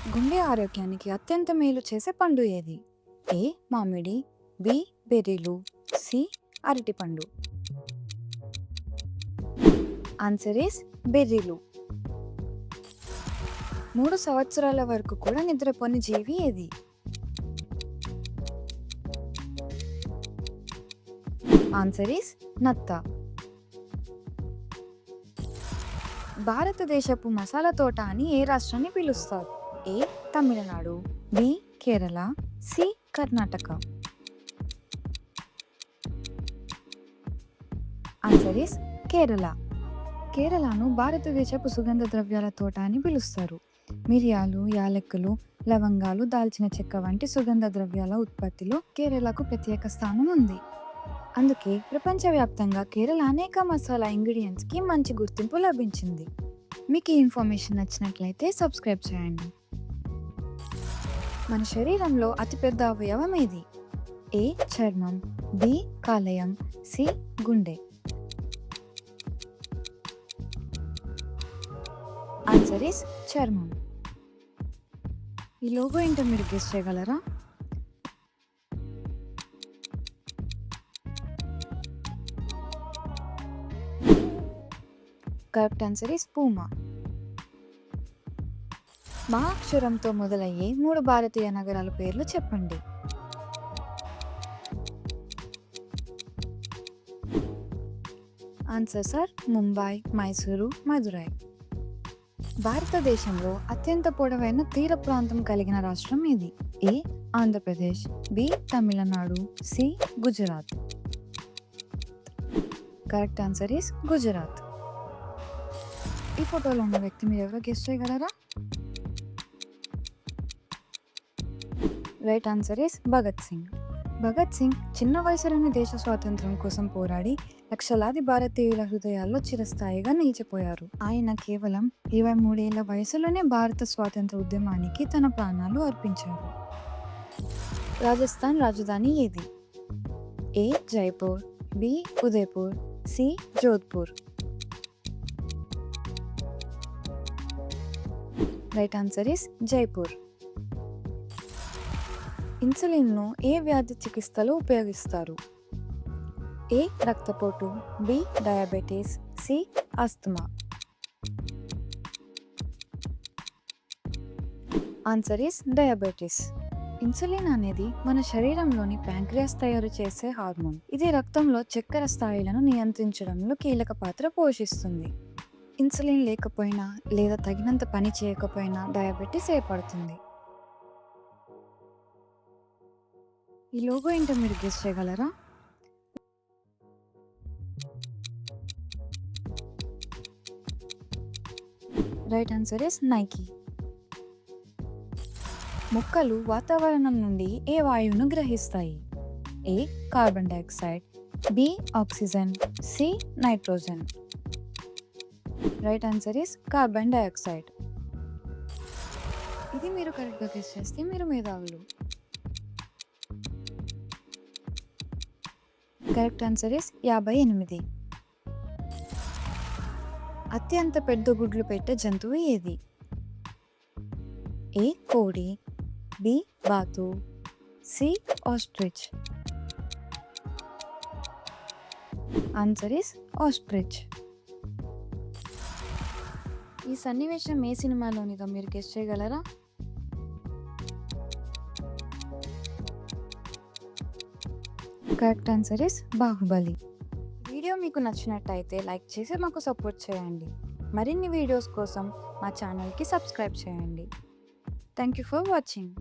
గుండె ఆరోగ్యానికి అత్యంత మేలు చేసే పండు ఏది? ఏ మామిడి, బి బెర్రీలు, సి అరటిపండు. ఆన్సర్ ఈస్ బెర్రీలు. 3 సంవత్సరాల వరకు కూడా నిద్రపోని జీవి ఏది? ఆన్సర్ ఈస్ నత్త. భారతదేశపు మసాలా తోట అని ఏ రాష్ట్రాన్ని పిలుస్తారు? A Tamil Nadu, B Kerala, C Karnataka. Answer is Kerala. కేరళను భారతదేశపు సుగంధ ద్రవ్యాల తోట అని పిలుస్తారు. మిరియాలు, యాలక్కులు, లవంగాలు, దాల్చిన చెక్క వంటి సుగంధ ద్రవ్యాల ఉత్పత్తిలో కేరళకు ప్రత్యేక స్థానం ఉంది. అందుకే ప్రపంచవ్యాప్తంగా కేరళ అనేక మసాలా ఇంగ్రీడియంట్స్కి మంచి గుర్తింపు లభించింది. మీకు ఈ ఇన్ఫర్మేషన్ నచ్చినట్లయితే సబ్స్క్రైబ్ చేయండి. మన శరీరంలో అతిపెద్ద అవయవం ఏది? ఏ చర్మం, బి కాలేయం, సి గుండె. ఆన్సర్ ఈస్ చర్మం. ఈ లోగో ఏంటో మీరు గెస్ చేయగలరా? Correct answer is Puma. మా అక్షరంతో మొదలయ్యే 3 భారతీయ నగరాల పేర్లు చెప్పండి. Answers are Mumbai, Mysuru, Madurai. భారతదేశంలో అత్యంత పొడవైన తీర ప్రాంతం కలిగిన రాష్ట్రం ఏది? A Andhra Pradesh, B Tamil Nadu, C Gujarat. Correct answer is Gujarat. ఈ ఫోటోలో ఉన్న వ్యక్తి మీరు ఎవరో గెస్ చేయగలరా? Right answer is Bhagat Singh. Bhagat Singh చిన్న వయసులోనే దేశ స్వాతంత్ర్యం కోసం పోరాడి లక్షలాది భారతీయుల హృదయాల్లో చిరస్థాయిగా నిలిచిపోయారు. ఆయన కేవలం 23 ఏళ్ల వయసులోనే భారత స్వాతంత్ర ఉద్యమానికి తన ప్రాణాలు అర్పించారు. రాజస్థాన్ రాజధాని ఏది? A Jaipur, B Udaipur, C Jodhpur. Right answer is Jaipur. ఇన్సులిన్ను ఏ వ్యాధి చికిత్సలో ఉపయోగిస్తారు? ఏ రక్తపోటు, B diabetes, C asthma. Answer is diabetes. Insulin అనేది మన శరీరంలోని ప్యాంక్రియాస్ తయారు చేసే హార్మోన్. ఇది రక్తంలో చక్కెర స్థాయిలను నియంత్రించడంలో కీలక పాత్ర పోషిస్తుంది. ఇన్సులిన్ లేకపోయినా లేదా తగినంత పని చేయకపోయినా డయాబెటీస్ ఏర్పడుతుంది. ఈ లోగో ఏంటో మీరు గెస్ చేయగలరా? Right answer is Nike. మొక్కలు వాతావరణం నుండి ఏ వాయువును గ్రహిస్తాయి? A carbon dioxide, B oxygen, C nitrogen. Right answer is carbon dioxide. ఇది మీరు కరెక్ట్గా గెస్ చేస్తే మీరు మేధావులు. Correct answer is 58. అత్యంత పెద్ద గుడ్లు పెట్టే జంతువు ఏది? ఏ కోడి, బి బాతు, C ostrich. Answer is ostrich. ఈ సన్నివేశం ఏ సినిమాలోనిదో మీరు గెస్ చేయగలరా? Correct answer is Baahubali. Video మీకు నచ్చినట్టయితే లైక్ చేసి మాకు సపోర్ట్ చేయండి. మరిన్ని వీడియోస్ కోసం మా ఛానల్కి సబ్స్క్రైబ్ చేయండి. Thank you for watching.